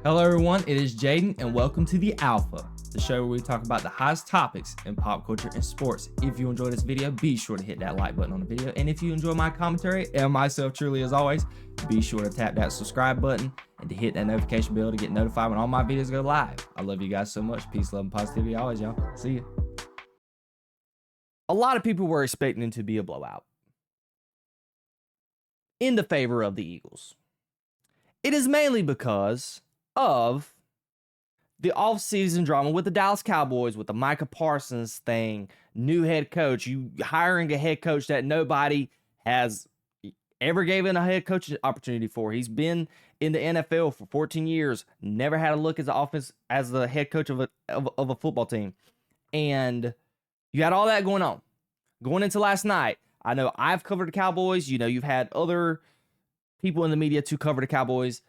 Hello everyone, it is Jayden and welcome to The Alpha, the show where we talk about the hottest topics in pop culture and sports. If you enjoyed this video, be sure to hit that like button on the video, and if you enjoy my commentary and myself truly as always, be sure to tap that subscribe button and to hit that notification bell to get notified when all my videos go live. I love you guys so much. Peace, love, and positivity always, y'all. See ya. A lot of people were expecting it to be a blowout in the favor of the Eagles. It is mainly because of the offseason drama with the Dallas Cowboys, with the Micah Parsons thing, new head coach, you hiring a head coach that nobody has ever given a head coach opportunity for. He's been in the NFL for 14 years, never had a look as the head coach of a football team. And you had all that going on. Going into last night, I know I've covered the Cowboys. You know, you've had other people in the media to cover the Cowboys.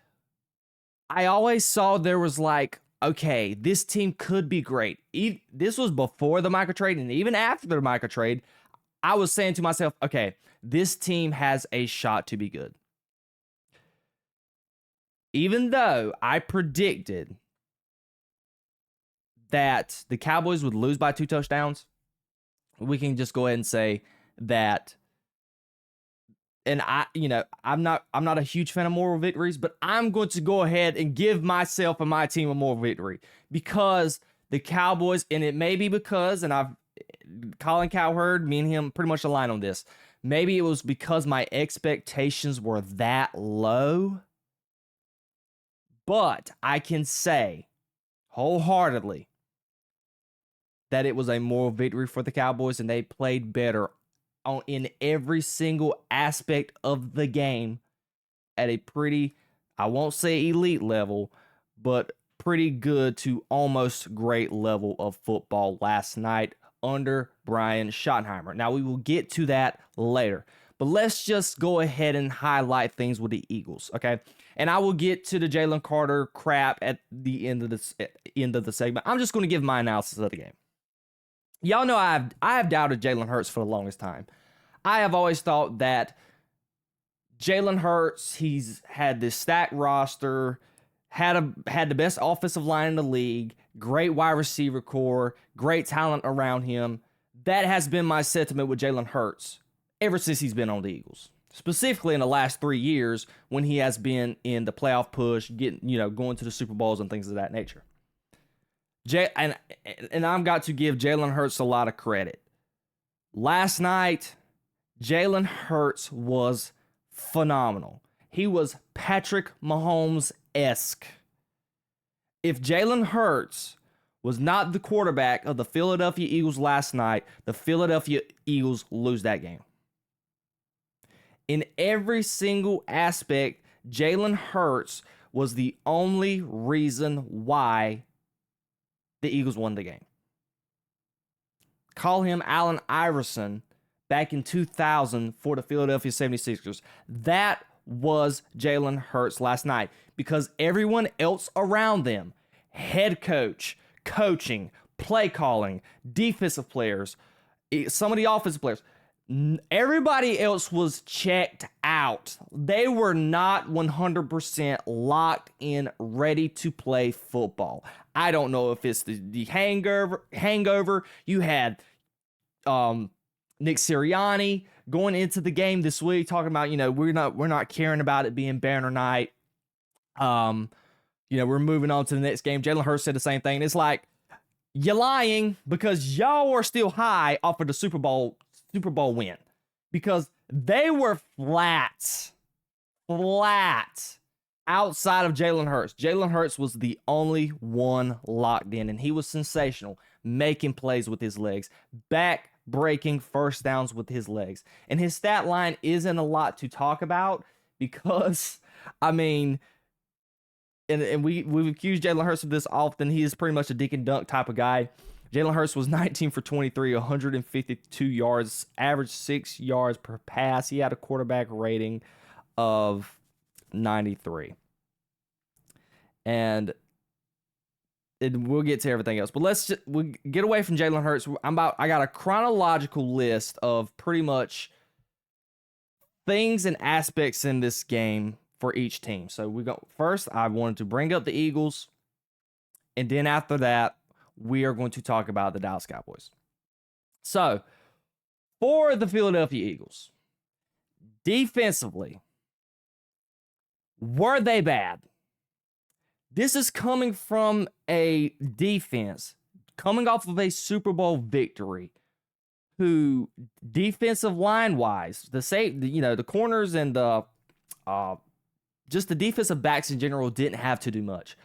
I always saw there was like, okay, this team could be great. This was before the Micah trade, and even after the Micah trade, I was saying to myself, okay, this team has a shot to be good. Even though I predicted that the Cowboys would lose by 2 touchdowns, we can just go ahead and say that. And I'm not a huge fan of moral victories, but I'm going to go ahead and give myself and my team a moral victory because the Cowboys, and it may be because, and Colin Cowherd, me and him pretty much align on this. Maybe it was because my expectations were that low, but I can say wholeheartedly that it was a moral victory for the Cowboys, and they played better in every single aspect of the game at a pretty, I won't say elite level, but pretty good to almost great level of football last night under Brian Schottenheimer. Now, we will get to that later, but let's just go ahead and highlight things with the Eagles, okay? And I will get to the Jalen Carter crap at the end of the segment. I'm just going to give my analysis of the game. Y'all know I have doubted Jalen Hurts for the longest time. I have always thought that Jalen Hurts, he's had this stacked roster, had the best offensive line in the league, great wide receiver core, great talent around him. That has been my sentiment with Jalen Hurts ever since he's been on the Eagles. Specifically in the last 3 years when he has been in the playoff push, going to the Super Bowls and things of that nature. And I've got to give Jalen Hurts a lot of credit. Last night, Jalen Hurts was phenomenal. He was Patrick Mahomes-esque. If Jalen Hurts was not the quarterback of the Philadelphia Eagles last night, the Philadelphia Eagles lose that game. In every single aspect, Jalen Hurts was the only reason why the Eagles won the game. Call him Allen Iverson back in 2000 for the Philadelphia 76ers. That was Jalen Hurts last night because everyone else around them, head coach, coaching, play calling, defensive players, some of the offensive players, everybody else was checked out. They were not 100% locked in, ready to play football. I don't know if it's the hangover. You had Nick Sirianni going into the game this week talking about, we're not caring about it being Banner night. We're moving on to the next game. Jalen Hurts said the same thing. It's like, you're lying because y'all are still high off of the Super Bowl win because they were flat outside of Jalen Hurts. Jalen Hurts was the only one locked in, and he was sensational, making plays with his legs, back-breaking first downs with his legs. And his stat line isn't a lot to talk about because, and we've accused Jalen Hurts of this often. He is pretty much a dink and dunk type of guy. Jalen Hurts was 19 for 23, 152 yards, average 6 yards per pass. He had a quarterback rating of 93. And we'll get to everything else. But we'll get away from Jalen Hurts. I got a chronological list of pretty much things and aspects in this game for each team. So we go first. I wanted to bring up the Eagles, and then after that, we are going to talk about the Dallas Cowboys. So for the Philadelphia Eagles, defensively, were they bad? This is coming from a defense coming off of a Super Bowl victory, who defensive line wise, the corners and the just the defensive backs in general didn't have to do much.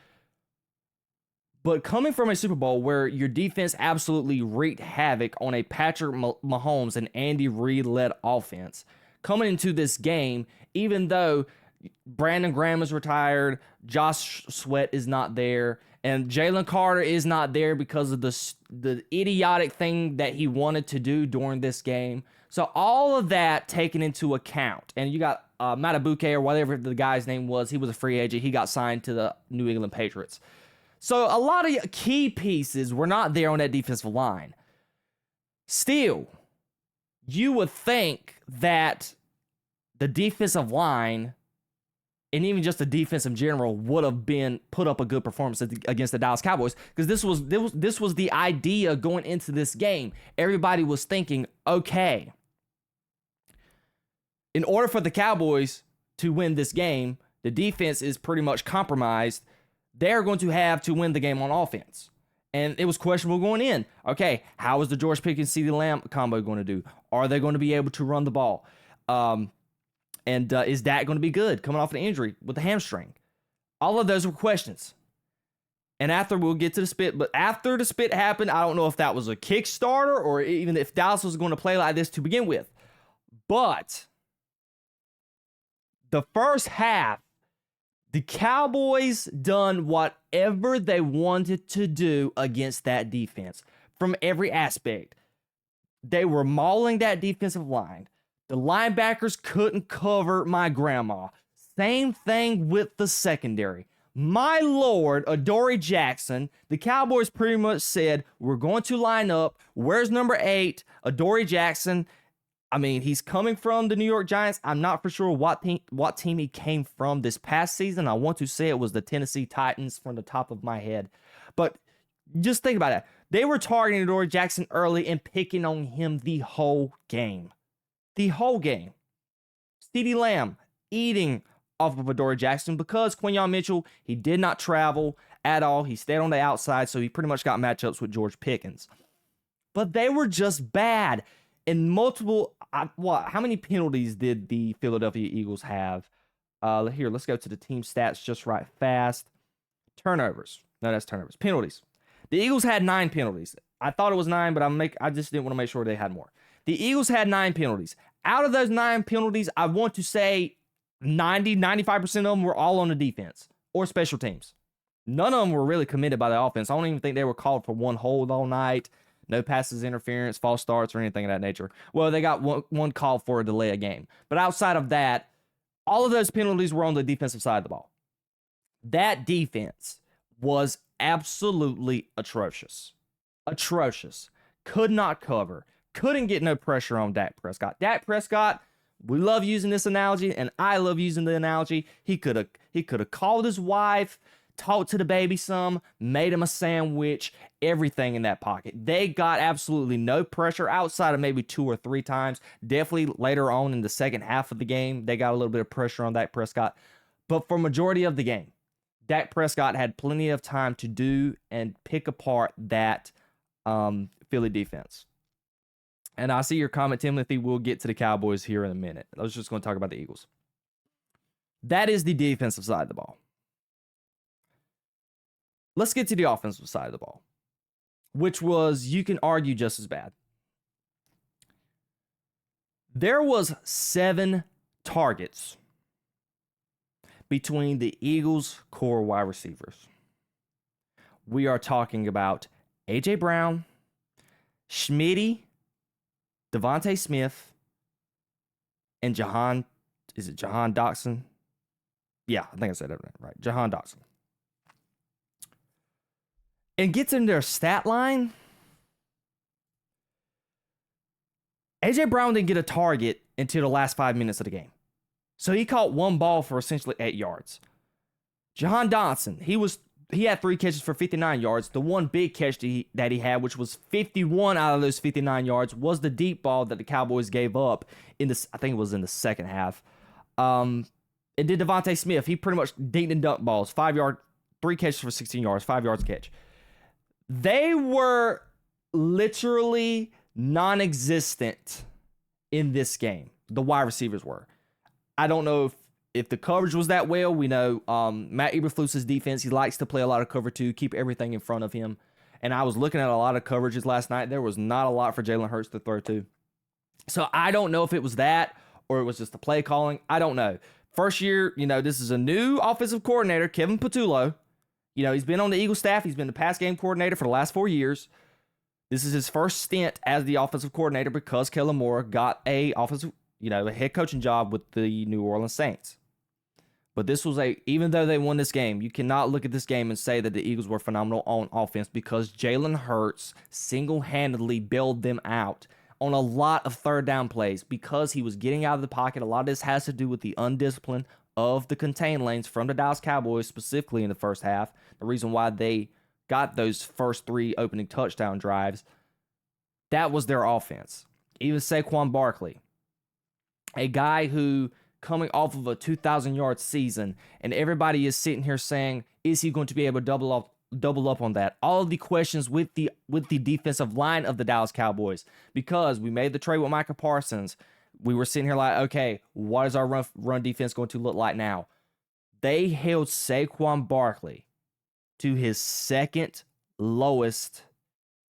But coming from a Super Bowl where your defense absolutely wreaked havoc on a Patrick Mahomes and Andy Reid-led offense, coming into this game, even though Brandon Graham is retired, Josh Sweat is not there, and Jalen Carter is not there because of the idiotic thing that he wanted to do during this game. So all of that taken into account, and you got Matabuke or whatever the guy's name was, he was a free agent. He got signed to the New England Patriots. So a lot of key pieces were not there on that defensive line. Still, you would think that the defensive line, and even just the defense in general, would have been put up a good performance against the Dallas Cowboys, because this was the idea going into this game. Everybody was thinking, okay, in order for the Cowboys to win this game, the defense is pretty much compromised. They're going to have to win the game on offense. And it was questionable going in. Okay, how is the George Pickens-CeeDee Lamb combo going to do? Are they going to be able to run the ball? And is Dak going to be good coming off an injury with the hamstring? All of those were questions. And after, we'll get to the spit, but after the spit happened, I don't know if that was a Kickstarter or even if Dallas was going to play like this to begin with. But the first half, the Cowboys done whatever they wanted to do against that defense from every aspect. They were mauling that defensive line. The linebackers couldn't cover my grandma. Same thing with the secondary. My Lord, Adoree Jackson, the Cowboys pretty much said, we're going to line up. Where's number 8? Adoree Jackson. I mean, he's coming from the New York Giants. I'm not for sure what team he came from this past season. I want to say it was the Tennessee Titans from the top of my head. But just think about it. They were targeting Adoree Jackson early and picking on him the whole game. The whole game. CeeDee Lamb eating off of Adoree Jackson because Quinyon Mitchell, he did not travel at all. He stayed on the outside, so he pretty much got matchups with George Pickens. But they were just bad. In multiple, how many penalties did the Philadelphia Eagles have? Here, let's go to the team stats just right fast. Turnovers. No, that's turnovers. Penalties. The Eagles had 9 penalties. I thought it was 9, but I just didn't want to make sure they had more. The Eagles had 9 penalties. Out of those 9 penalties, I want to say 95% of them were all on the defense or special teams. None of them were really committed by the offense. I don't even think they were called for one hold all night. No passes, interference, false starts, or anything of that nature. Well, they got one call for a delay of game. But outside of that, all of those penalties were on the defensive side of the ball. That defense was absolutely atrocious. Atrocious. Could not cover. Couldn't get no pressure on Dak Prescott. Dak Prescott, we love using this analogy, and I love using the analogy. He could have called his wife, talked to the baby some, made him a sandwich, everything in that pocket. They got absolutely no pressure outside of maybe 2 or 3 times. Definitely later on in the second half of the game, they got a little bit of pressure on Dak Prescott. But for majority of the game, Dak Prescott had plenty of time to do and pick apart that Philly defense. And I see your comment, Timothy. We'll get to the Cowboys here in a minute. I was just going to talk about the Eagles. That is the defensive side of the ball. Let's get to the offensive side of the ball, which was, you can argue, just as bad. There was 7 targets between the Eagles' core wide receivers. We are talking about A.J. Brown, Schmitty, Devontae Smith, and Jahan Dotson? Yeah, I think I said that right. Jahan Dotson. And gets in their stat line. A.J. Brown didn't get a target until the last 5 minutes of the game. So he caught one ball for essentially 8 yards. Jahan Dotson, he had 3 catches for 59 yards. The one big catch that he had, which was 51 out of those 59 yards, was the deep ball that the Cowboys gave up in this. I think it was in the second half. It did Devontae Smith. He pretty much dinked and dunked balls. 5-yard, 3 catches for 16 yards, 5 yards a catch. They were literally non-existent in this game. The wide receivers were. I don't know if the coverage was that well. We know Matt Eberflus's defense, he likes to play a lot of cover 2, keep everything in front of him. And I was looking at a lot of coverages last night. There was not a lot for Jalen Hurts to throw to. So I don't know if it was that or it was just the play calling. I don't know. First year, this is a new offensive coordinator, Kevin Patullo. He's been on the Eagles staff. He's been the pass game coordinator for the last 4 years. This is his first stint as the offensive coordinator because Kellen Moore got a head coaching job with the New Orleans Saints. But this was even though they won this game, you cannot look at this game and say that the Eagles were phenomenal on offense because Jalen Hurts single-handedly bailed them out on a lot of third down plays because he was getting out of the pocket. A lot of this has to do with the undiscipline of the contain lanes from the Dallas Cowboys, specifically in the first half. The reason why they got those first 3 opening touchdown drives, that was their offense. Even Saquon Barkley, a guy who coming off of a 2,000-yard season, and everybody is sitting here saying, is he going to be able to double up on that? All of the questions with the defensive line of the Dallas Cowboys, because we made the trade with Micah Parsons. We were sitting here like, okay, what is our run defense going to look like now? They held Saquon Barkley to his second lowest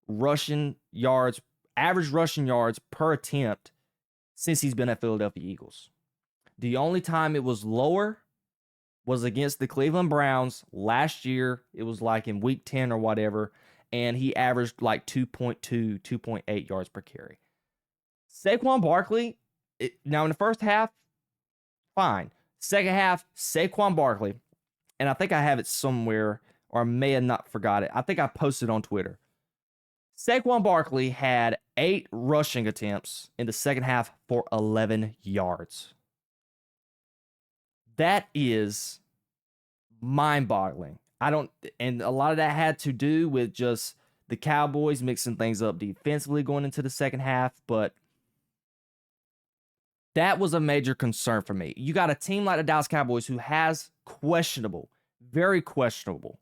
rushing yards, average rushing yards per attempt since he's been at Philadelphia Eagles. The only time it was lower was against the Cleveland Browns last year. It was like in week 10 or whatever, and he averaged like 2.2, 2.8 yards per carry. Saquon Barkley, now in the first half, fine. Second half, Saquon Barkley, and I think I have it somewhere, or I may have not forgot it. I think I posted on Twitter. Saquon Barkley had 8 rushing attempts in the second half for 11 yards. That is mind-boggling. And a lot of that had to do with just the Cowboys mixing things up defensively going into the second half, but that was a major concern for me. You got a team like the Dallas Cowboys who has questionable, very questionable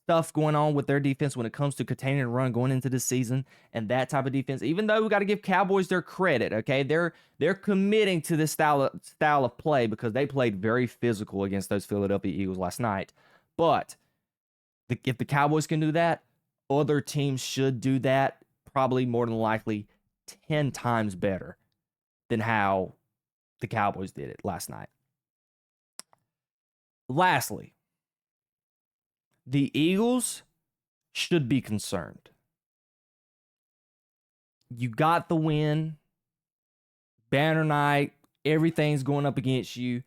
stuff going on with their defense when it comes to containing and run going into the season, and that type of defense. Even though we got to give Cowboys their credit, okay, they're committing to this style of play because they played very physical against those Philadelphia Eagles last night. But if the Cowboys can do that, other teams should do that, probably more than likely 10 times better than how the Cowboys did it last night. Lastly, the Eagles should be concerned. You got the win. Banner night. Everything's going up against you.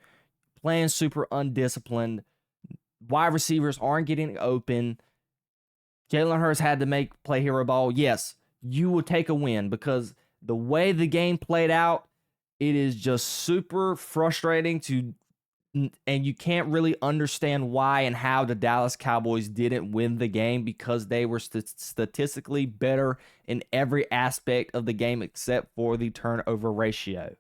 Playing super undisciplined. Wide receivers aren't getting open. Jalen Hurts had to play hero ball. Yes, you will take a win because the way the game played out, it is just super frustrating and you can't really understand why and how the Dallas Cowboys didn't win the game because they were statistically better in every aspect of the game except for the turnover ratio.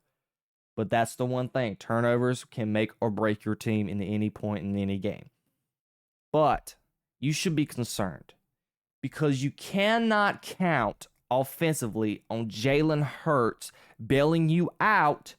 But that's the one thing. Turnovers can make or break your team in any point in any game. But you should be concerned because you cannot count offensively on Jalen Hurts bailing you out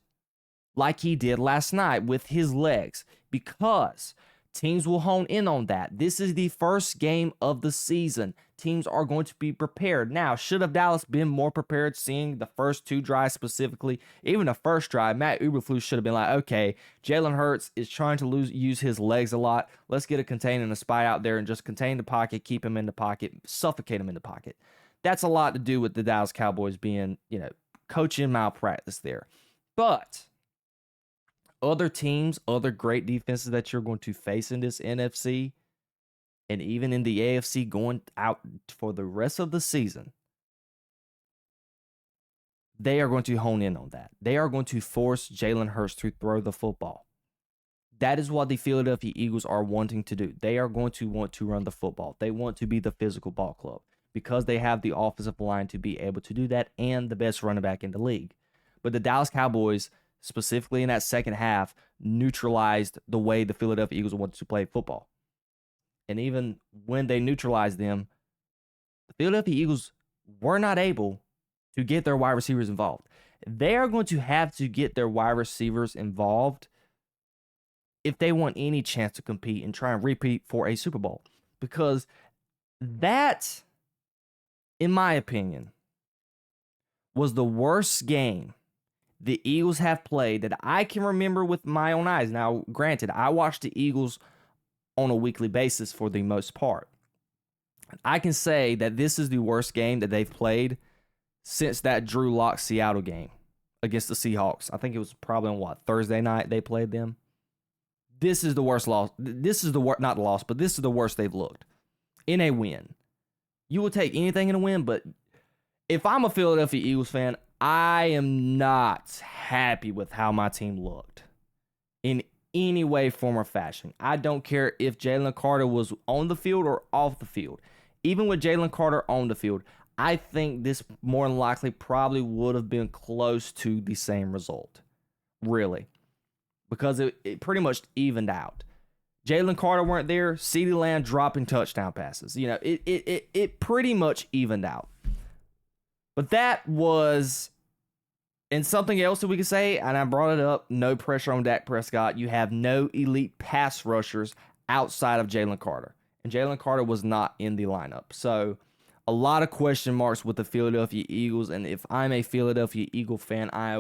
like he did last night with his legs, because teams will hone in on that. This is the first game of the season. Teams are going to be prepared. Now, should have Dallas been more prepared seeing the first 2 drives specifically? Even the first drive, Matt Eberflus should have been like, okay, Jalen Hurts is trying to use his legs a lot. Let's get a contain and a spy out there and just contain the pocket, keep him in the pocket, suffocate him in the pocket. That's a lot to do with the Dallas Cowboys being, coaching malpractice there. But other teams, other great defenses that you're going to face in this NFC and even in the AFC going out for the rest of the season, they are going to hone in on that. They are going to force Jalen Hurts to throw the football. That is what the Philadelphia Eagles are wanting to do. They are going to want to run the football. They want to be the physical ball club because they have the offensive line to be able to do that and the best running back in the league. But the Dallas Cowboys, specifically in that second half, neutralized the way the Philadelphia Eagles wanted to play football. And even when they neutralized them, the Philadelphia Eagles were not able to get their wide receivers involved. They are going to have to get their wide receivers involved if they want any chance to compete and try and repeat for a Super Bowl. Because that, in my opinion, was the worst game the Eagles have played that I can remember with my own eyes. Now, granted, I watch the Eagles on a weekly basis for the most part. I can say that this is the worst game that they've played since that Drew Lock Seattle game against the Seahawks. I think it was probably on Thursday night they played them. This is the worst loss. This is the worst, not loss, but this is the worst they've looked in a win. You will take anything in a win, but if I'm a Philadelphia Eagles fan, I am not happy with how my team looked in any way, form, or fashion. I don't care if Jalen Carter was on the field or off the field. Even with Jalen Carter on the field, I think this more than likely probably would have been close to the same result. Really. Because it pretty much evened out. Jalen Carter weren't there. CeeDee Lamb dropping touchdown passes. You know, it pretty much evened out. But that was, and something else that we could say, and I brought it up, no pressure on Dak Prescott. You have no elite pass rushers outside of Jalen Carter. And Jalen Carter was not in the lineup. So a lot of question marks with the Philadelphia Eagles. And if I'm a Philadelphia Eagle fan, I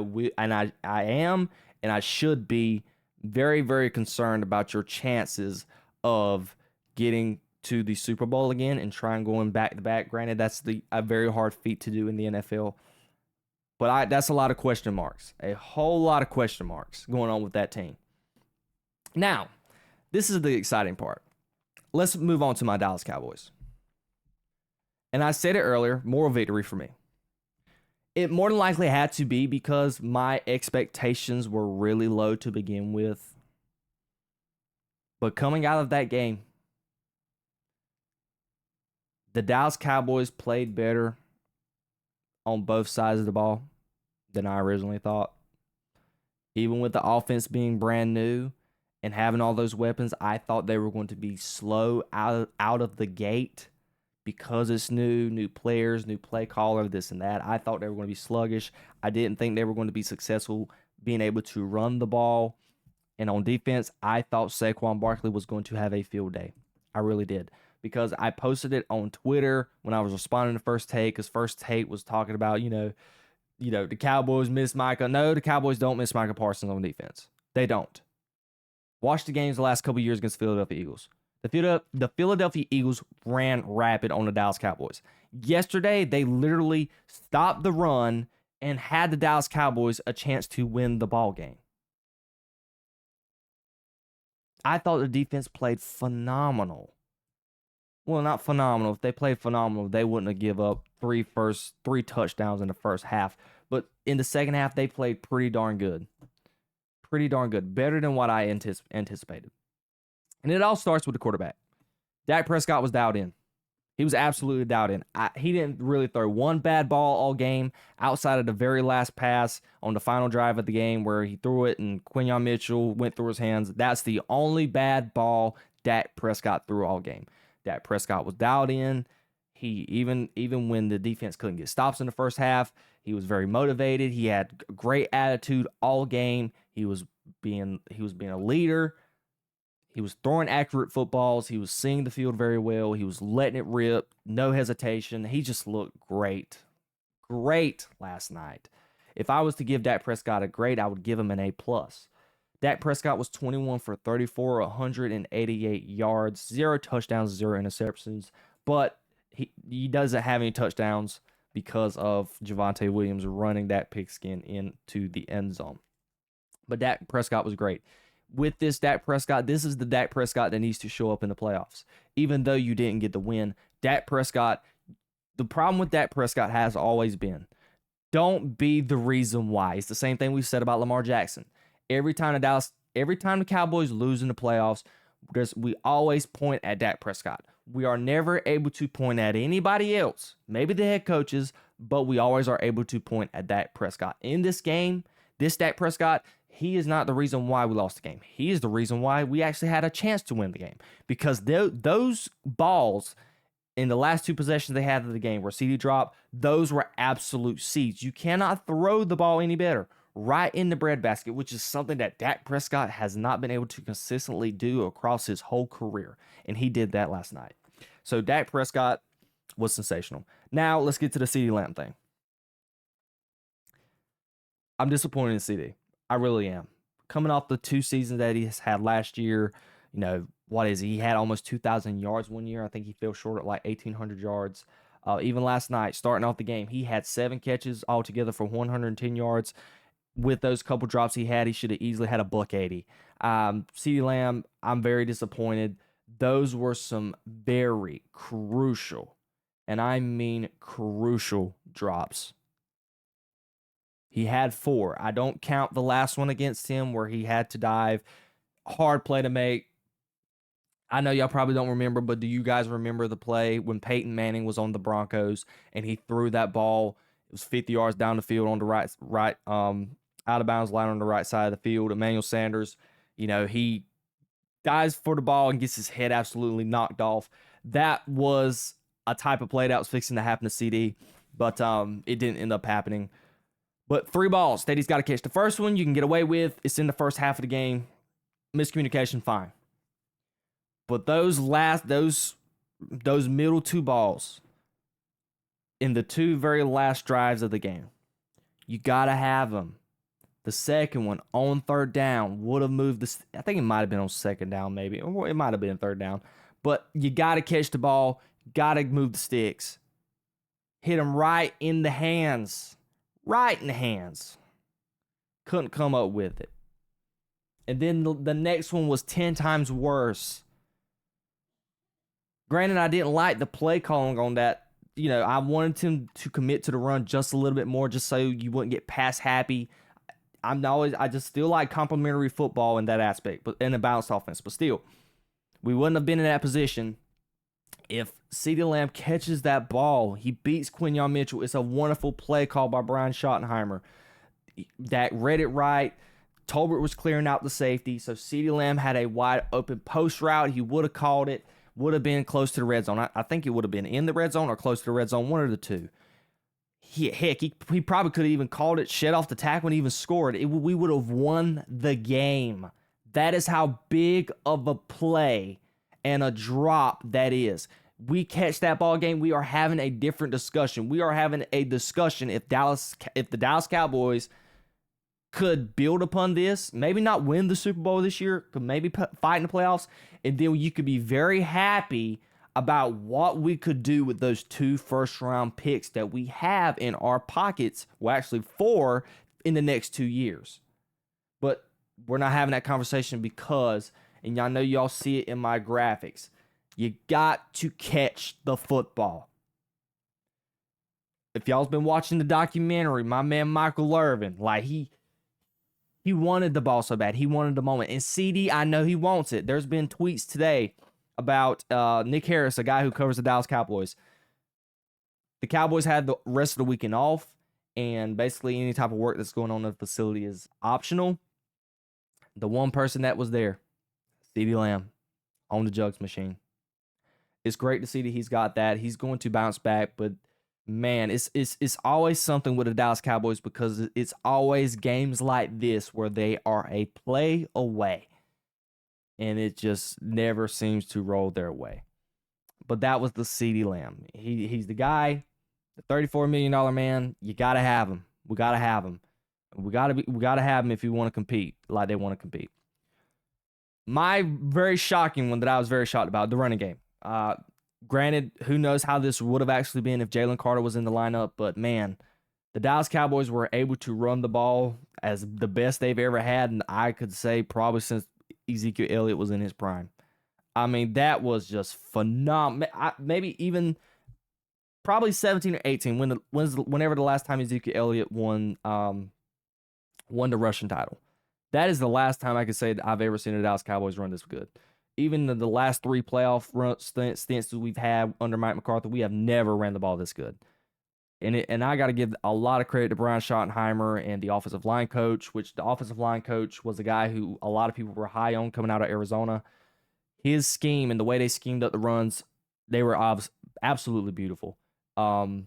am, and I should be very, very concerned about your chances of getting to the Super Bowl again and trying going back to back. Granted, that's a very hard feat to do in the NFL. But that's a lot of question marks. A whole lot of question marks going on with that team. Now, this is the exciting part. Let's move on to my Dallas Cowboys. And I said it earlier, moral victory for me. It more than likely had to be because my expectations were really low to begin with. But coming out of that game, the Dallas Cowboys played better on both sides of the ball than I originally thought. Even with the offense being brand new and having all those weapons, I thought they were going to be slow out of the gate because it's new players, new play caller, this and that. I thought they were going to be sluggish. I didn't think they were going to be successful being able to run the ball. And on defense, I thought Saquon Barkley was going to have a field day. I really did. Because I posted it on Twitter when I was responding to First Take, because First Take was talking about, the Cowboys miss Micah. No, the Cowboys don't miss Micah Parsons on defense. They don't. Watch the games the last couple of years against the Philadelphia Eagles. The Philadelphia Eagles ran rapid on the Dallas Cowboys. Yesterday, they literally stopped the run and had the Dallas Cowboys a chance to win the ball game. I thought the defense played phenomenal. Well, not phenomenal. If they played phenomenal, they wouldn't have give up three touchdowns in the first half. But in the second half, they played pretty darn good. Pretty darn good. Better than what I anticipated. And it all starts with the quarterback. Dak Prescott was dialed in. He was absolutely dialed in. He didn't really throw one bad ball all game outside of the very last pass on the final drive of the game where he threw it and Quinyon Mitchell went through his hands. That's the only bad ball Dak Prescott threw all game. Dak Prescott was dialed in. He even when the defense couldn't get stops in the first half, he was very motivated. He had great attitude all game. He was being a leader. He was throwing accurate footballs. He was seeing the field very well. He was letting it rip, no hesitation. He just looked great. Great last night. If I was to give Dak Prescott a grade, I would give him an A+. Dak Prescott was 21 for 34, 188 yards, 0 touchdowns, 0 interceptions. But he doesn't have any touchdowns because of Javonte Williams running that pigskin into the end zone. But Dak Prescott was great. With this Dak Prescott, this is the Dak Prescott that needs to show up in the playoffs. Even though you didn't get the win, Dak Prescott, the problem with Dak Prescott has always been Don't be the reason why. It's the same thing we said about Lamar Jackson. Every time the Cowboys lose in the playoffs, we always point at Dak Prescott. We are never able to point at anybody else, maybe the head coaches, but we always are able to point at Dak Prescott. In this game, this Dak Prescott, he is not the reason why we lost the game. He is the reason why we actually had a chance to win the game, because those balls in the last 2 possessions they had of the game where CD dropped, those were absolute seeds. You cannot throw the ball any better. Right in the breadbasket, which is something that Dak Prescott has not been able to consistently do across his whole career. And he did that last night. So Dak Prescott was sensational. Now let's get to the CeeDee Lamb thing. I'm disappointed in CD. I really am. Coming off the 2 seasons that he has had last year, what is he? He had almost 2,000 yards one year. I think he fell short at like 1,800 yards. Even last night, starting off the game, he had 7 catches altogether for 110 yards. With those couple drops he had, he should have easily had a $180. CeeDee Lamb, I'm very disappointed. Those were some very crucial, and I mean crucial drops. He had 4. I don't count the last one against him where he had to dive. Hard play to make. I know y'all probably don't remember, but do you guys remember the play when Peyton Manning was on the Broncos and he threw that ball? It was 50 yards down the field on the right out of bounds line on the right side of the field. Emmanuel Sanders, he dives for the ball and gets his head absolutely knocked off. That was a type of play that was fixing to happen to CD, but it didn't end up happening. But 3 balls that he's got to catch. The first one you can get away with. It's in the first half of the game. Miscommunication, fine. But those middle 2 balls in the 2 very last drives of the game, you got to have them. The second one on 3rd down would have moved I think it might have been on 2nd down maybe, or it might have been 3rd down. But you got to catch the ball, got to move the sticks. Hit him right in the hands. Right in the hands. Couldn't come up with it. And then the next one was 10 times worse. Granted, I didn't like the play calling on that. I wanted him to commit to the run just a little bit more, just so you wouldn't get pass happy. I just still like complimentary football in that aspect, but in a balanced offense. But still, we wouldn't have been in that position if CeeDee Lamb catches that ball. He beats Quinyon Mitchell. It's a wonderful play call by Brian Schottenheimer. Dak read it right. Tolbert was clearing out the safety, so CeeDee Lamb had a wide open post route. He would have called it, would have been close to the red zone. I think it would have been in the red zone or close to the red zone, one of the two. He probably could have even called it, shed off the tackle, and even scored. We would have won the game. That is how big of a play and a drop that is. We catch that ball game, we are having a different discussion. We are having a discussion if the Dallas Cowboys could build upon this, maybe not win the Super Bowl this year, could maybe fight in the playoffs, and then you could be very happy about what we could do with those 2 first-round picks that we have in our pockets. Well, actually 4 in the next 2 years. But we're not having that conversation because, and y'all see it in my graphics, you got to catch the football. If y'all's been watching the documentary, my man Michael Irvin, he wanted the ball so bad. He wanted the moment. And CD, I know he wants it. There's been tweets today about Nick Harris, a guy who covers the Dallas Cowboys. The Cowboys had the rest of the weekend off, and basically any type of work that's going on in the facility is optional. The one person that was there, CeeDee Lamb, on the jugs machine. It's great to see that he's got that. He's going to bounce back, but man, it's always something with the Dallas Cowboys because it's always games like this where they are a play away. And it just never seems to roll their way. But that was the CeeDee Lamb. He's the guy, the $34 million man. You gotta have him. We gotta have him. We gotta have him if you want to compete like they want to compete. My very shocking one that I was very shocked about, the running game. Granted, who knows how this would have actually been if Jalen Carter was in the lineup, but man, the Dallas Cowboys were able to run the ball as the best they've ever had, and I could say probably since Ezekiel Elliott was in his prime. I mean, that was just phenomenal. Maybe even probably 17 or 18. Whenever the last time Ezekiel Elliott won the rushing title. That is the last time I could say that I've ever seen the Dallas Cowboys run this good. Even the last 3 playoff stints we've had under Mike McCarthy, we have never ran the ball this good. And I got to give a lot of credit to Brian Schottenheimer and the offensive line coach, which the offensive line coach was a guy who a lot of people were high on coming out of Arizona. His scheme and the way they schemed up the runs, they were absolutely beautiful. I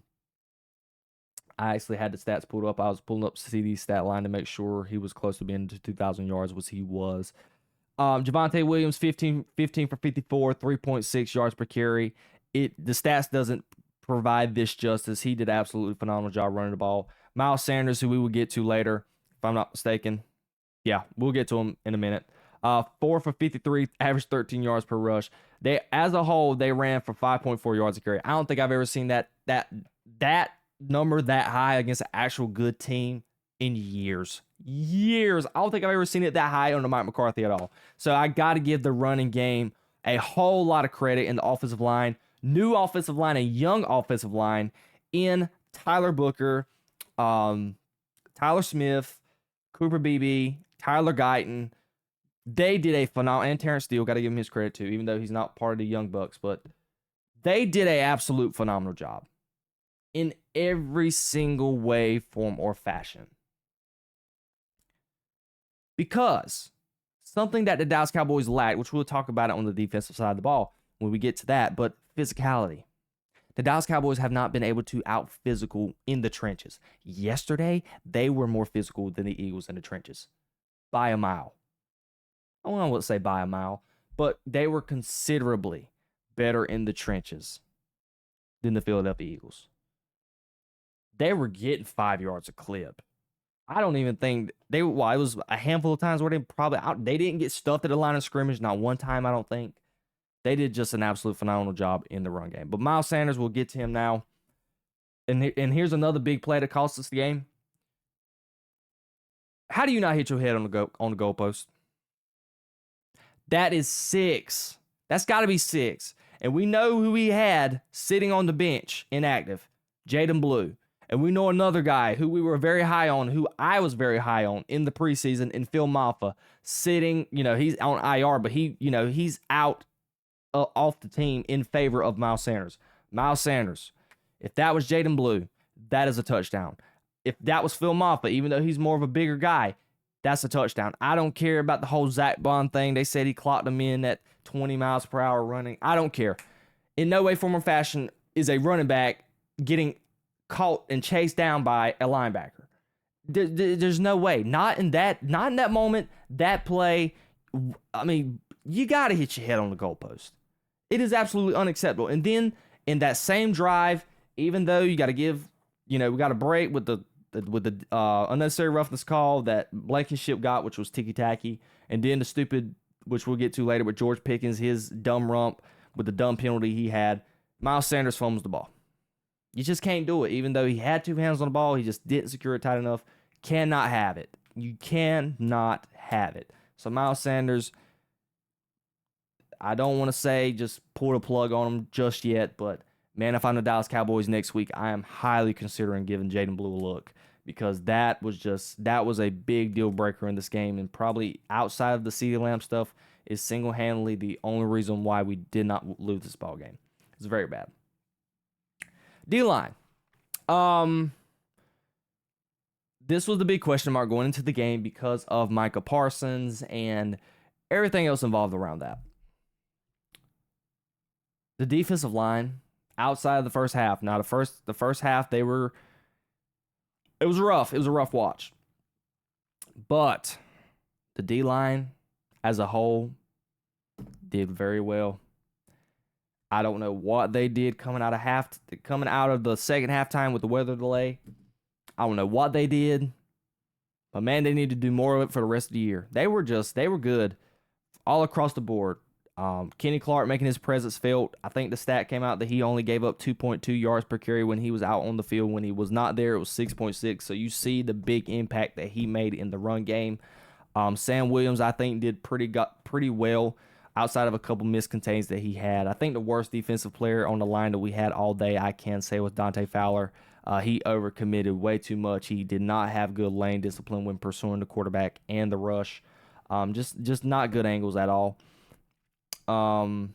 actually had the stats pulled up. I was pulling up CD's stat line to make sure he was close to being to 2,000 yards, which he was. Javonte Williams, 15 for 54, 3.6 yards per carry. The stats doesn't provide this justice. He did an absolutely phenomenal job running the ball. Miles Sanders, who we will get to later, if I'm not mistaken. Yeah, we'll get to him in a minute. 4 for 53, averaged 13 yards per rush. They, as a whole, they ran for 5.4 yards a carry. I don't think I've ever seen that number that high against an actual good team in years. I don't think I've ever seen it that high under Mike McCarthy at all. So I got to give the running game a whole lot of credit in the offensive line. New offensive line, a young offensive line in Tyler Booker, Tyler Smith, Cooper Beebe, Tyler Guyton. They did a phenomenal, and Terrence Steele, got to give him his credit too, even though he's not part of the Young Bucks, but they did an absolute phenomenal job in every single way, form, or fashion. Because something that the Dallas Cowboys lacked, which we'll talk about it on the defensive side of the ball when we get to that, but physicality. The Dallas Cowboys have not been able to out-physical in the trenches. Yesterday, they were more physical than the Eagles in the trenches. By a mile. I don't want to say by a mile, but they were considerably better in the trenches than the Philadelphia Eagles. They were getting 5 yards a clip. I don't even think it was a handful of times where they didn't get stuffed at the line of scrimmage. Not one time, I don't think. They did just an absolute phenomenal job in the run game. But Miles Sanders, we'll get to him now. And here's another big play that cost us the game. How do you not hit your head on the goalpost? That is 6. That's got to be 6. And we know who he had sitting on the bench inactive, Jayden Blue. And we know another guy who we were very high on, who I was very high on in the preseason, in Phil Maffa, sitting, he's on IR, but he's out off the team in favor of Miles Sanders. Miles Sanders, if that was Jayden Blue, that is a touchdown. If that was Phil Maffa, even though he's more of a bigger guy, that's a touchdown. I don't care about the whole Zach Bond thing. They said he clocked him in at 20 miles per hour running. I don't care. In no way, form, or fashion is a running back getting caught and chased down by a linebacker. There's no way. Not in that moment, that play. I mean, you got to hit your head on the goalpost. It is absolutely unacceptable. And then in that same drive, even though you got to give, we got a break with the unnecessary roughness call that Blankenship got, which was ticky-tacky, and then the stupid, which we'll get to later, with George Pickens, his dumb rump with the dumb penalty he had, Miles Sanders fumbles the ball. You just can't do it. Even though he had 2 hands on the ball, he just didn't secure it tight enough. Cannot have it. You cannot have it. So Miles Sanders, I don't want to say just pull the plug on him just yet, but man, if I'm the Dallas Cowboys next week, I am highly considering giving Jayden Blue a look, because that was a big deal breaker in this game, and probably outside of the CeeDee Lamb stuff is single-handedly the only reason why we did not lose this ball game. It's very bad. D-line. This was the big question mark going into the game because of Micah Parsons and everything else involved around that. The defensive line, outside of the first half. Now, the first half, it was rough. It was a rough watch. But the D-line as a whole did very well. I don't know what they did coming out of the second halftime with the weather delay. I don't know what they did. But man, they need to do more of it for the rest of the year. They were good all across the board. Kenny Clark making his presence felt. I think the stat came out that he only gave up 2.2 yards per carry when he was out on the field. When he was not there, it was 6.6. So you see the big impact that he made in the run game. Sam Williams, I think, did pretty well. outside of a couple missed contains that he had. I think the worst defensive player on the line that we had all day, I can say, was Dante Fowler. He overcommitted way too much. He did not have good lane discipline when pursuing the quarterback and the rush. Just not good angles at all. Marshawn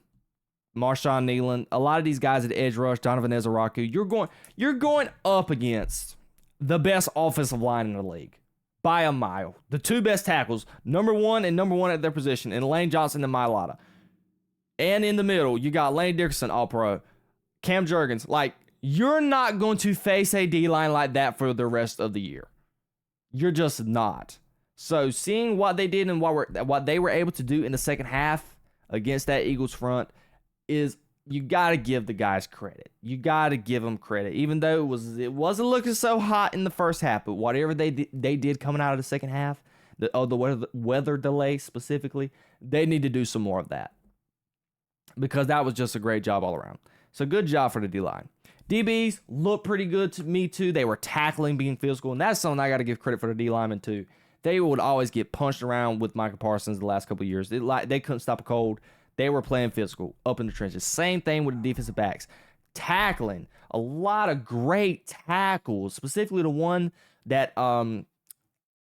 Nealon, a lot of these guys at edge rush, Donovan Ezeraku, you're going up against the best offensive line in the league by a mile. The two best tackles, number one at their position, and Lane Johnson and Mailata. And in the middle, you got Lane Dickerson, All-Pro, Cam Jurgens. Like, you're not going to face a D-line like that for the rest of the year. You're just not. So seeing what they did and what they were able to do in the second half against that Eagles front is, you got to give the guys credit. You got to give them credit, even though it wasn't looking so hot in the first half. But whatever they did coming out of the second half, the weather delay specifically, they need to do some more of that, because that was just a great job all around. So good job for the D-line. DBs look pretty good to me too. They were tackling, being physical, and that's something I got to give credit for the D-linemen too. They would always get punched around with Micah Parsons the last couple of years. They couldn't stop a cold. They were playing physical up in the trenches. Same thing with the defensive backs. Tackling. A lot of great tackles, specifically the one that on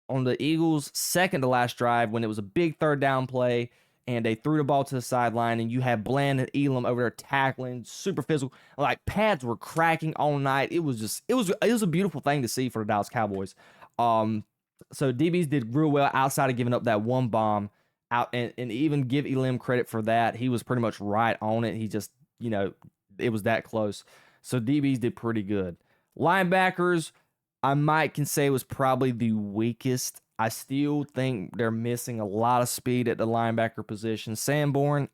the Eagles' second to last drive when it was a big third down play and they threw the ball to the sideline, and you had Bland and Elam over there tackling, super physical. Like, pads were cracking all night. It was a beautiful thing to see for the Dallas Cowboys. So DBs did real well outside of giving up that one bomb out, and even give Elam credit for that. He was pretty much right on it. He just, it was that close. So DBs did pretty good. Linebackers, I can say, was probably the weakest. I still think they're missing a lot of speed at the linebacker position. Sanborn,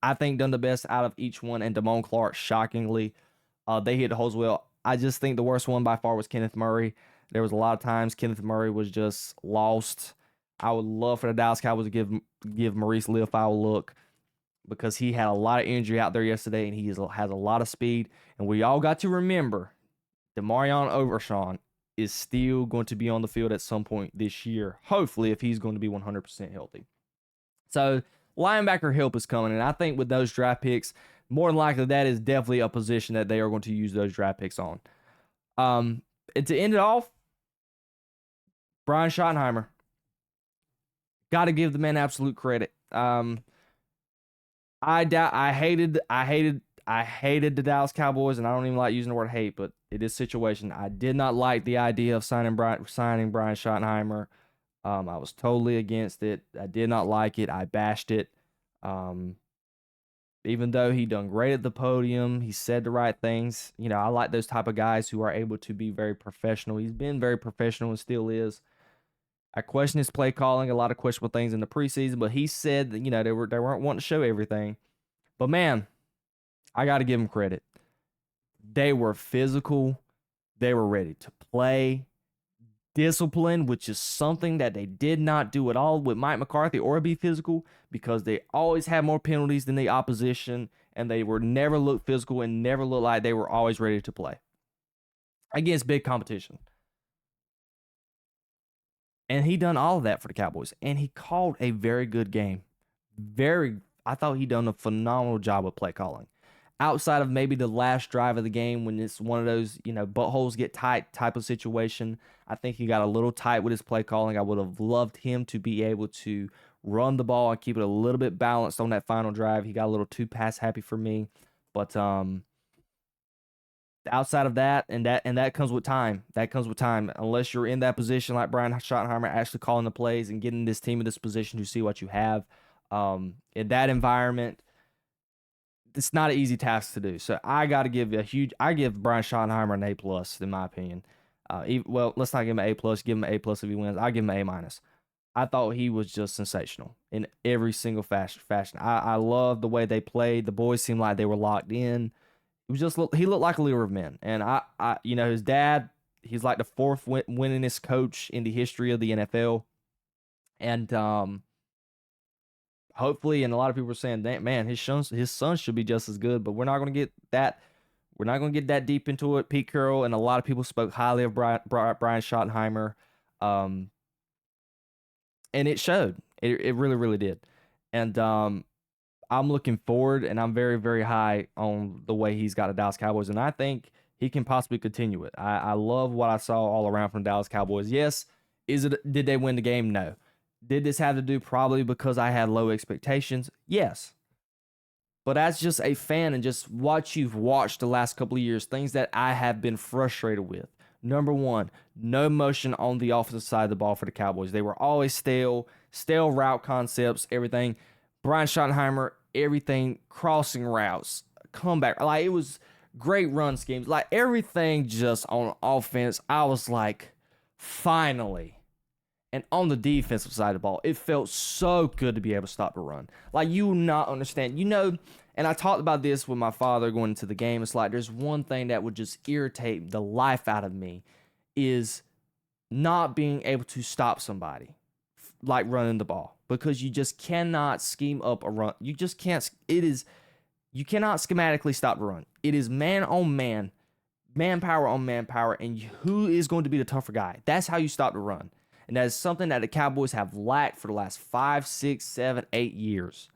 I think, done the best out of each one, and Damone Clark, shockingly, they hit the holes well. I just think the worst one by far was Kenneth Murray. There was a lot of times Kenneth Murray was just lost. I would love for the Dallas Cowboys to give Maurice Liufau a look, because he had a lot of injury out there yesterday, and he has a lot of speed. And we all got to remember, Demarion Overshawn is still going to be on the field at some point this year, hopefully, if he's going to be 100% healthy. So linebacker help is coming, and I think with those draft picks, more than likely that is definitely a position that they are going to use those draft picks on. And to end it off, Brian Schottenheimer. Got to give the man absolute credit. I hated the Dallas Cowboys, and I don't even like using the word hate, but in this situation, I did not like the idea of signing Brian Schottenheimer. I was totally against it. I did not like it. I bashed it. Even though he done great at the podium, he said the right things. I like those type of guys who are able to be very professional. He's been very professional and still is. I question his play calling, a lot of questionable things in the preseason, but he said that, they weren't wanting to show everything. But man, I got to give him credit. They were physical. They were ready to play. Discipline, which is something that they did not do at all with Mike McCarthy, or be physical, because they always had more penalties than the opposition, and they were never looked physical and never looked like they were always ready to play against big competition. And he done all of that for the Cowboys, and he called a very good game. I thought he done a phenomenal job of play calling. Outside of maybe the last drive of the game when it's one of those, buttholes get tight type of situation, I think he got a little tight with his play calling. I would have loved him to be able to run the ball and keep it a little bit balanced on that final drive. He got a little too pass happy for me. But outside of that, and that comes with time. That comes with time. Unless you're in that position like Brian Schottenheimer, actually calling the plays and getting this team in this position to see what you have. In that environment, it's not an easy task to do. So I give Brian Schottenheimer an A+, in my opinion. Let's not give him an A+. Give him an A+ if he wins. I'll give him an A-. I thought he was just sensational in every single fashion. I love the way they played. The boys seemed like they were locked in. He looked like a leader of men. And his dad, he's like the fourth winningest coach in the history of the NFL. And hopefully, and a lot of people are saying, man, his son should be just as good, but we're not going to get that. We're not going to get that deep into it. Pete Carroll and a lot of people spoke highly of Brian Schottenheimer, and it showed. It really, really did. And I'm looking forward, and I'm very, very high on the way he's got the Dallas Cowboys, and I think he can possibly continue it. I love what I saw all around from Dallas Cowboys. Yes, did they win the game? No. Did this have to do probably because I had low expectations? Yes. But as just a fan and just what you've watched the last couple of years, things that I have been frustrated with. Number one, no motion on the offensive side of the ball for the Cowboys. They were always stale route concepts, everything. Brian Schottenheimer, everything, crossing routes, comeback. Like, it was great run schemes. Like, everything just on offense, I was like, finally. And on the defensive side of the ball, it felt so good to be able to stop the run. Like, you will not understand. And I talked about this with my father going into the game. It's like, there's one thing that would just irritate the life out of me is not being able to stop somebody like running the ball, because you just cannot scheme up a run. You just can't. You cannot schematically stop the run. It is man on man, manpower on manpower, and who is going to be the tougher guy. That's how you stop the run. And that is something that the Cowboys have lacked for the last 5, 6, 7, 8 years.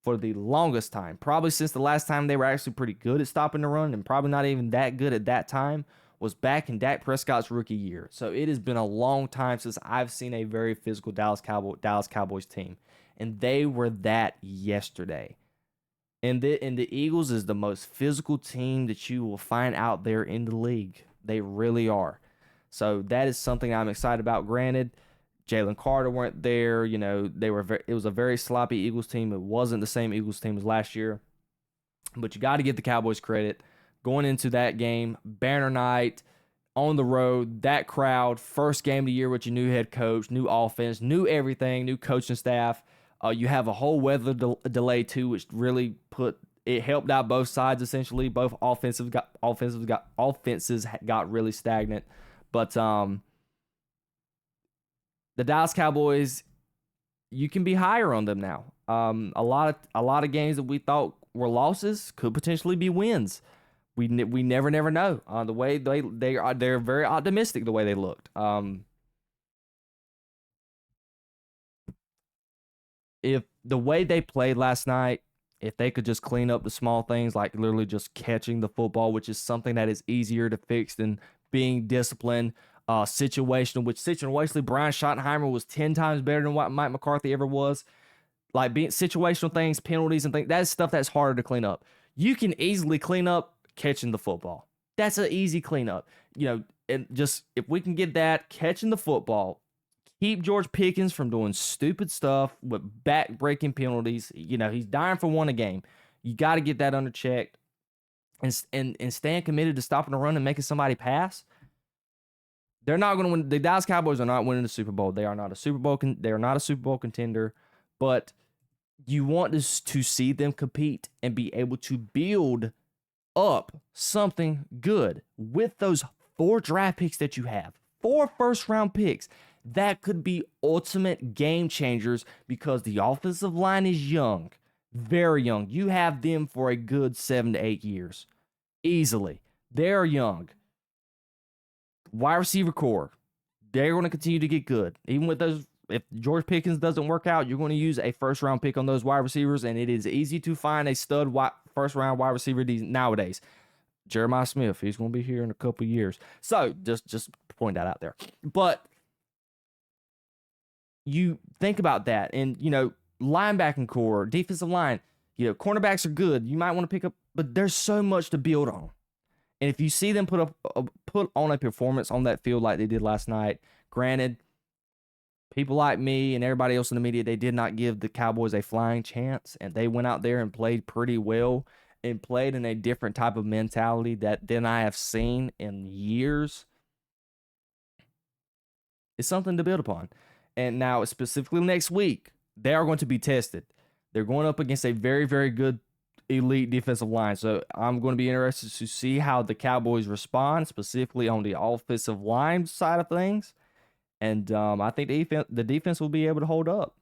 For the longest time. Probably since the last time they were actually pretty good at stopping the run, and probably not even that good at that time, was back in Dak Prescott's rookie year. So it has been a long time since I've seen a very physical Dallas Cowboys team. And they were that yesterday. And the Eagles is the most physical team that you will find out there in the league. They really are. So that is something I'm excited about. Granted, Jalen Carter weren't there. It was a very sloppy Eagles team. It wasn't the same Eagles team as last year. But you got to give the Cowboys credit. Going into that game, banner night, on the road, that crowd, first game of the year with your new head coach, new offense, new everything, new coaching staff. You have a whole weather delay too, which really helped out both sides essentially. Both offenses got really stagnant. But the Dallas Cowboys, you can be higher on them now. A lot of games that we thought were losses could potentially be wins. We never know. The way they're very optimistic the way they looked. If the way they played last night, if they could just clean up the small things, like literally just catching the football, which is something that is easier to fix than being disciplined, situationally, Brian Schottenheimer was 10 times better than what Mike McCarthy ever was. Like, being situational things, penalties and things, that's stuff that's harder to clean up. You can easily clean up catching the football. That's an easy cleanup. And just if we can get that, catching the football, keep George Pickens from doing stupid stuff with back-breaking penalties. He's dying for one a game. You got to get that under check and staying committed to stopping the run and making somebody pass. They're not going to win. The Dallas Cowboys are not winning the Super Bowl. They are not a Super Bowl. They are not a Super Bowl contender. But you want to see them compete and be able to build up something good with those 4 draft picks that you have. 4 first-round picks. That could be ultimate game changers because the offensive line is young, very young. You have them for a good 7 to 8 years. Easily. They're young. Wide receiver core, they're going to continue to get good. Even with those, if George Pickens doesn't work out, you're going to use a first-round pick on those wide receivers, and it is easy to find a stud first-round wide receiver nowadays. Jeremiah Smith, he's going to be here in a couple of years. So, just point that out there. But you think about that, and, linebacking core, defensive line, cornerbacks are good. You might want to pick up, but there's so much to build on. And if you see them put on a performance on that field like they did last night, granted, people like me and everybody else in the media, they did not give the Cowboys a flying chance, and they went out there and played pretty well and played in a different type of mentality than I have seen in years. It's something to build upon. And now, specifically next week, they are going to be tested. They're going up against a very, very good elite defensive line. So I'm going to be interested to see how the Cowboys respond, specifically on the offensive line side of things. And I think the defense will be able to hold up.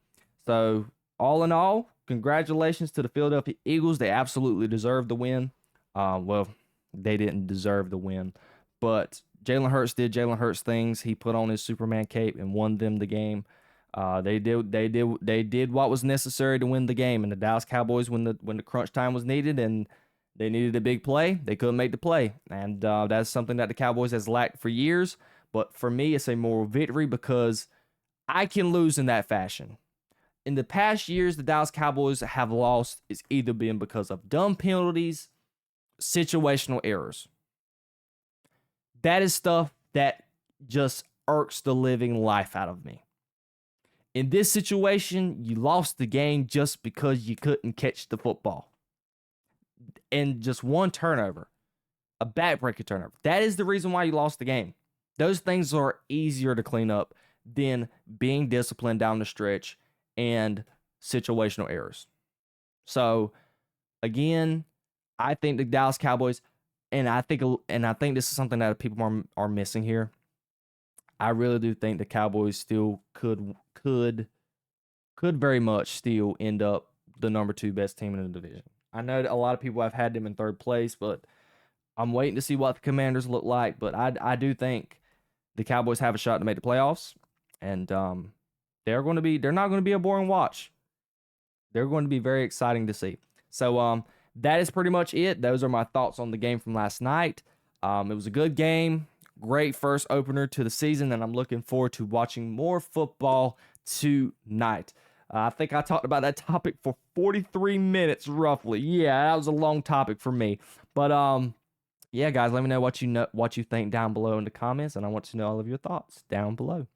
So all in all, congratulations to the Philadelphia Eagles. They absolutely deserve the win. Well, they didn't deserve the win, but Jalen Hurts did Jalen Hurts things. He put on his Superman cape and won them the game. They did what was necessary to win the game. And the Dallas Cowboys, when the crunch time was needed and they needed a big play, they couldn't make the play. And that's something that the Cowboys has lacked for years. But for me, it's a moral victory because I can lose in that fashion. In the past years, the Dallas Cowboys have lost. It's either been because of dumb penalties, situational errors. That is stuff that just irks the living life out of me. In this situation, you lost the game just because you couldn't catch the football. And just one turnover, a backbreaker turnover. That is the reason why you lost the game. Those things are easier to clean up than being disciplined down the stretch and situational errors. So, again, I think the Dallas Cowboys, and I think this is something that people are missing here. I really do think the Cowboys still could very much still end up the number 2 best team in the division. I know that a lot of people have had them in 3rd place, but I'm waiting to see what the Commanders look like. But I do think the Cowboys have a shot to make the playoffs, and they're not going to be a boring watch. They're going to be very exciting to see. So that is pretty much it. Those are my thoughts on the game from last night. It was a good game. Great first opener to the season, and I'm looking forward to watching more football tonight. I think I talked about that topic for 43 minutes roughly. Yeah, that was a long topic for me. But yeah, guys, let me know what you think down below in the comments, and I want to know all of your thoughts down below.